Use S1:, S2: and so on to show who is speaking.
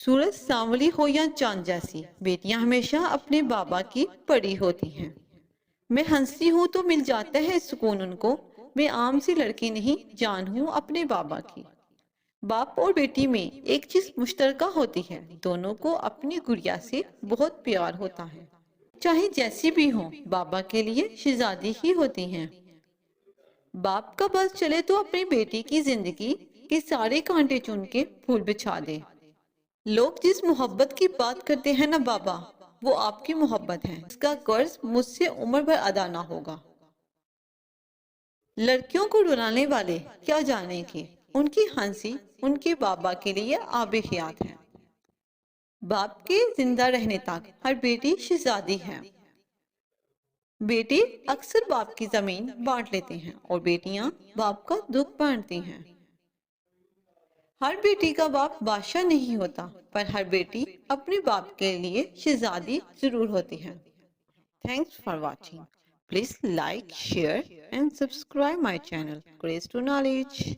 S1: सूरज सांवली हो या चांद जैसी, बेटियां हमेशा अपने बाबा की परी होती हैं। मैं हंसती हूँ तो मिल जाता है सुकून उनको। मैं आम सी लड़की नहीं, जान हूँ अपने बाबा की। बाप और बेटी में एक चीज मुश्तरका होती है, दोनों को अपनी गुड़िया से बहुत प्यार होता है। चाहे जैसी भी हो, बाबा के लिए शहजादी ही होती हैं। बाप का बस चले तो अपनी बेटी की जिंदगी के सारे कांटे चुन के फूल बिछा दे। लोग जिस मोहब्बत की बात करते हैं ना बाबा, वो आपकी मोहब्बत है, इसका कर्ज मुझसे उम्र भर अदा ना होगा। लड़कियों को रुलाने वाले क्या जाने कि उनकी हंसी उनके बाबा के लिए आबे हयात है। बाप के जिंदा रहने तक हर बेटी शहजादी है। बेटे अक्सर बाप की जमीन बांट लेते हैं और बेटियां बाप का दुख बांटती हैं। हर बेटी का बाप बादशाह नहीं होता, पर हर बेटी अपने बाप के लिए शहजादी जरूर होती है। Thanks for watching. Please like, share and subscribe my channel craze to knowledge.